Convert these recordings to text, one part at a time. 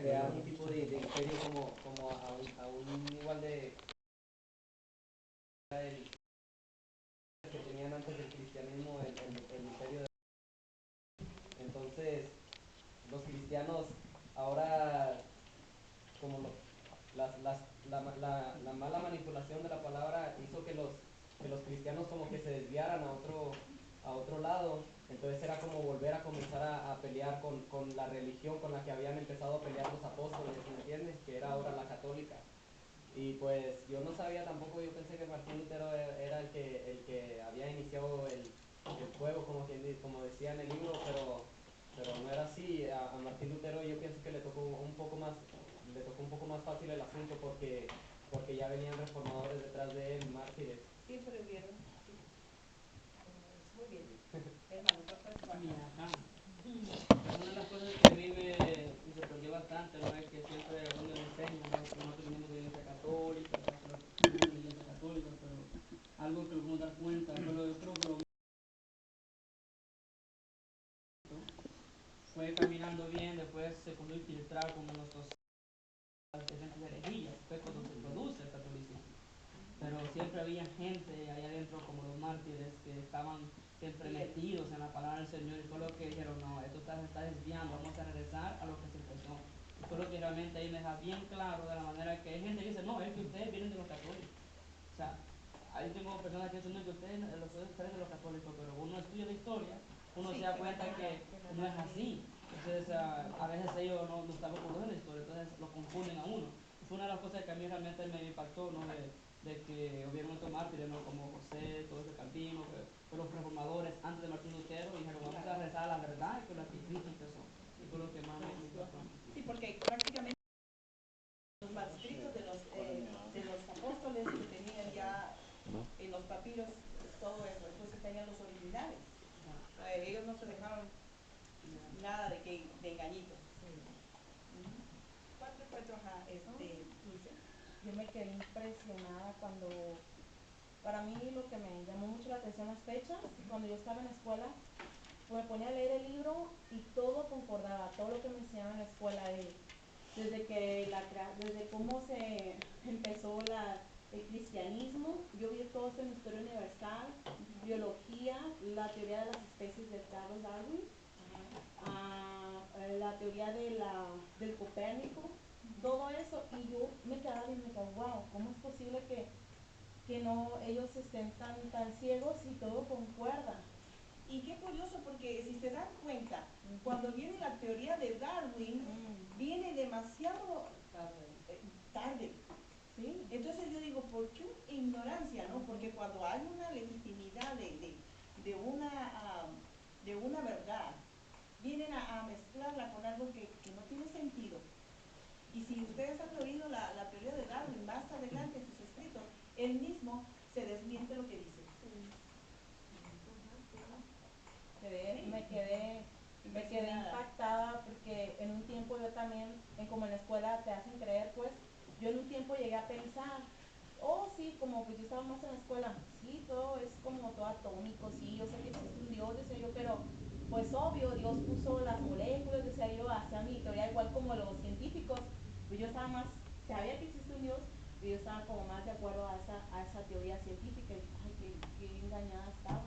crear un tipo de imperio como a un igual de el que tenían antes del cristianismo, el imperio de... Entonces, los cristianos ahora, como la mala manipulación de la palabra hizo que los cristianos como que se desviaran a otro lado. Entonces era como volver a comenzar a pelear con la religión con la que habían empezado a pelear los apóstoles, ¿me entiendes? Que era ahora la católica. Y pues yo no sabía tampoco, yo pensé que Martín Lutero era el que había iniciado el fuego, como decía en el libro, pero no era así. A Martín Lutero yo pienso que le tocó un poco más fácil el asunto porque ya venían reformadores detrás de él, mártires. Siempre hubieron, sí. Muy bien. Hermano, doctor. Ajá. Una de las cosas que a mí me sorprendió bastante, ¿no? Es que siempre uno le enseña, ¿no? Que nosotros venimos de la iglesia católica, de la iglesia católica, pero algo que uno da cuenta, pero yo creo que lo fue caminando bien, después se comenzó a infiltrar como en nuestros diferentes herejías, fue cuando se produce el catolicismo. Pero siempre había gente allá adentro como los mártires que estaban siempre metidos en la palabra del Señor y fue lo que dijeron, no, esto está desviando, vamos a regresar a lo que se empezó. Y fue lo que realmente ahí me deja bien claro de la manera que hay gente que dice, no, es que ustedes vienen de los católicos. O sea, ahí tengo personas que dicen que ustedes salen de los católicos, pero uno estudia la historia, uno se da cuenta que no es así. Entonces, a veces ellos no están conociendo la historia, entonces lo confunden a uno. Fue una de las cosas que a mí realmente me impactó, ¿no? De que hubieron otros mártires, ¿no? Como José, todo ese Calvino, que los reformadores antes de Martín Lutero dijeron, vamos a rezar a la verdad y con la que Cristo empezó. Y fue lo que más me impactó. Sí, porque prácticamente los manuscritos de los apóstoles que tenían ya en los papiros, todo eso, entonces tenían los originales. Ellos no se dejaron nada de engañito. ¿Cuál recuerdo, Dulce? Yo me quedé impresionada cuando, para mí lo que me llamó mucho la atención las fechas, cuando yo estaba en la escuela, pues me ponía a leer el libro y todo concordaba, todo lo que me enseñaban en la escuela, desde cómo se empezó el cristianismo, yo vi todo esto en historia universal, biología, la teoría de las especies de Charles Darwin, la teoría del Copérnico, todo eso, y yo me quedaba y me quedaba, wow, ¿cómo es posible que no ellos estén tan ciegos y todo concuerda? Y qué curioso, porque si se dan cuenta, cuando viene la teoría de Darwin, viene demasiado tarde. ¿Sí? Entonces yo digo, ¿por qué ignorancia, no? Porque cuando hay una legitimidad de una verdad, vienen a mezclarla con algo que no tiene sentido. Y si ustedes han leído la teoría de Darwin más adelante en sus escritos, él mismo se desmiente lo que dice. Me quedé impactada porque en un tiempo yo también, como en la escuela te hacen creer, pues yo en un tiempo llegué a pensar, oh sí, como pues yo estaba más en la escuela, sí, todo es como todo atómico, sí, yo sé que existe un Dios, decía yo, pero pues obvio, Dios puso las moléculas, decía yo, hacía mi teoría igual como los científicos, pues yo estaba más, sabía que existe un Dios, pero yo estaba como más de acuerdo a esa teoría científica y dije, ay, qué engañada estaba,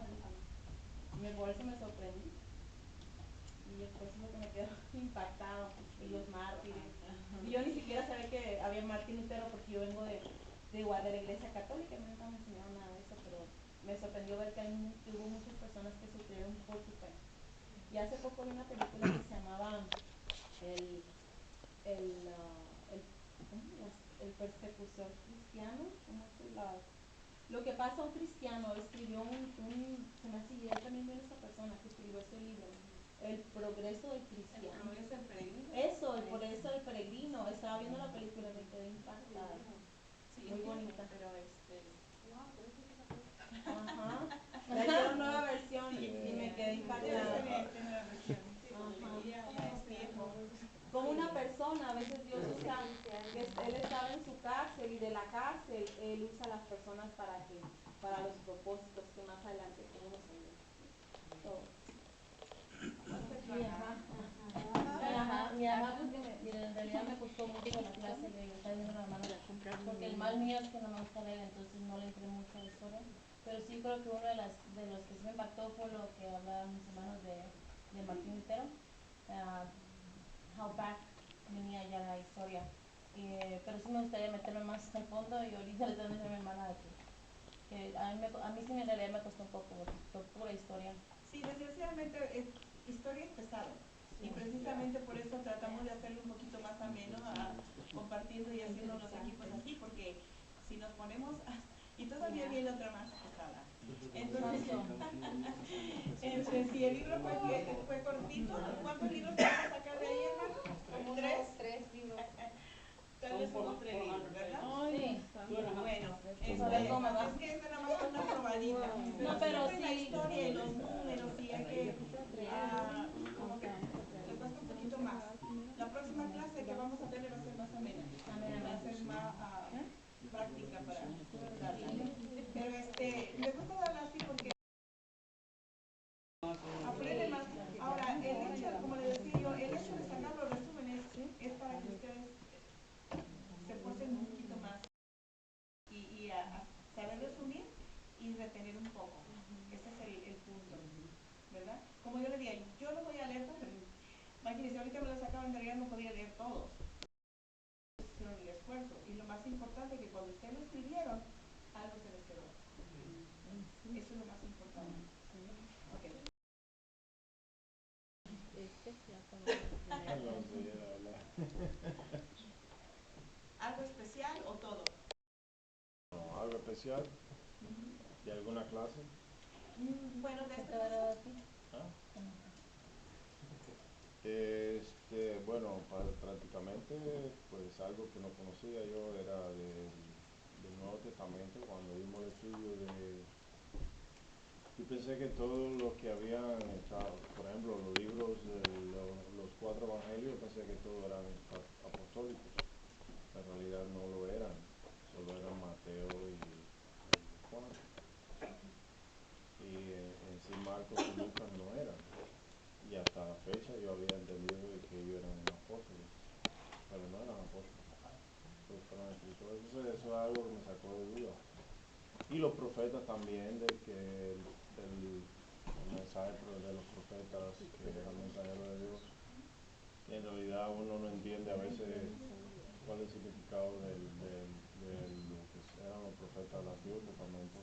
por eso me sorprendí. Y después es lo que me quedó impactado, y los mártires. Y yo ni siquiera sabía que había Martín Lutero porque yo vengo igual de la iglesia católica, a mí nunca me enseñaron nada de eso, pero me sorprendió ver que hubo muchas personas que sufrieron por su fe. Y hace poco vi una película que se llamaba el, el, uh, el, el persecutor cristiano, ¿cómo es lo que pasa a un cristiano? Escribió se me hace, y él también viene esta persona que escribió este libro, El progreso del cristiano. ¿El progreso del peregrino? Eso, el progreso del peregrino. Estaba viendo la película y me quedé impactada. Sí, muy bonita. Pero wow, por eso es la cosa. Ajá. La hicieron nueva versión Sí, y me quedé impactada. nueva versión. Sí, porque ya es tiempo. Como una persona, a veces Dios usa, él estaba en su cárcel y de la cárcel él usa a las personas para los propósitos que más adelante podemos ver. So, Pues, mi mamá porque me realidad me costó mucho la clase que está viendo la hermana, porque el mal mío es que no me gusta leer, entonces no le entré mucho a la historia. Pero sí creo que uno de los que sí me impactó fue lo que hablaban mis hermanos de Martín Lutero, how back venía ya la historia. Pero sí me gustaría meterme más al fondo y ahorita le tengo que decir a mi hermana que a mí sí en realidad me costó un poco, porque fue pura historia. Sí, desgraciadamente historia es pesado. Y precisamente por eso tratamos de hacerlo un poquito más ameno, compartiendo y haciendo los equipos así, porque si nos ponemos y todavía viene otra más pesada. Entonces, si el libro fue cortito, ¿cuántos libros vamos a sacar de ahí, hermano? Como tres libros. Tal vez como 3 libros, ¿verdad? Sí. Bueno, es que esta nada más es una probadita. No, pero siempre la sí. historia y los números y hay que, como que le cuesta un poquito más. La próxima clase que vamos a tener va a ser más amena. Va a ser más práctica para darla. Pero me gusta darla así porque aprende más. Ahora, el hecho, como le decía yo, el hecho de sacar los resúmenes es para que ustedes se esfuercen un poquito más y a saber resumir y retener un poco. Ese es el punto, ¿verdad? Como yo le decía, yo lo voy a leer todo, pero imagínense, ahorita me lo sacaban de realidad, no podía leer todos. Hicieron el esfuerzo. Y lo más importante es que cuando ustedes lo escribieron, algo se les quedó. Eso es lo más importante. Okay. ¿Algo especial o todo? No, algo especial de alguna clase. Bueno, de esta clase. ¿Ah? Bueno, prácticamente pues algo que no conocía yo era del Nuevo Testamento. Cuando vimos el estudio yo pensé que todos los que habían estado, por ejemplo, los libros de los 4 evangelios, pensé que todos eran apostólicos. En realidad no lo eran, solo eran Mateo y Juan. Y en sí Marcos y Lucas no eran. Y hasta la fecha yo había entendido de que ellos eran apóstoles, pero no eran apóstoles, pues fueron escritores. Entonces eso es algo que me sacó de duda. Y los profetas también, de que el mensaje de los profetas, que era el mensajero de Dios, y en realidad uno no entiende a veces cuál es el significado de lo que eran los profetas del Antiguo Testamento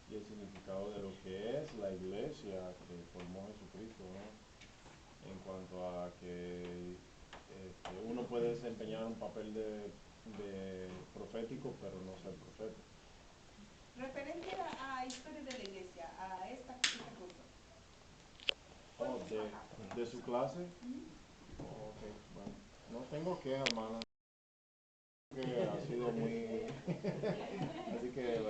y el significado de lo que es la iglesia que formó Jesucristo, ¿no? En cuanto a que uno puede desempeñar un papel de profético, pero no ser profeta. Referente a historia de la iglesia, a este curso. De su clase. Ok, bueno. No tengo que, hermana. Que ha sido muy... Así que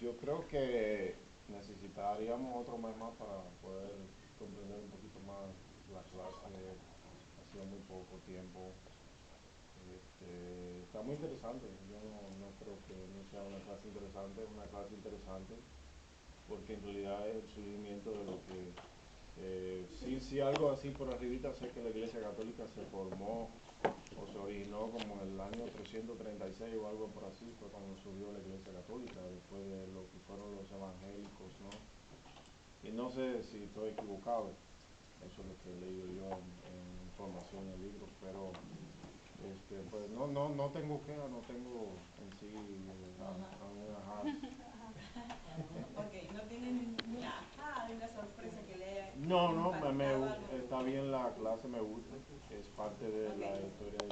yo creo que necesitaríamos otro mes más para poder comprender un poquito más la clase. Ha sido muy poco tiempo. Está muy interesante. Yo no creo que no sea una clase interesante, es una clase interesante porque en realidad es el surgimiento de lo que sí algo así por arribita. Sé que la Iglesia Católica se formó o se originó como en el año 336 o algo por así, fue cuando surgió la Iglesia Católica, después de lo que fueron los evangélicos, ¿no? Y no sé si estoy equivocado, eso es lo que he leído yo en información en libros, pero pues no tengo queja, no tengo en sí un ajá. Ok, no tienen ni ajá, una sorpresa que le haya No, impactado algo. está bien la clase, me gusta, es parte de la historia de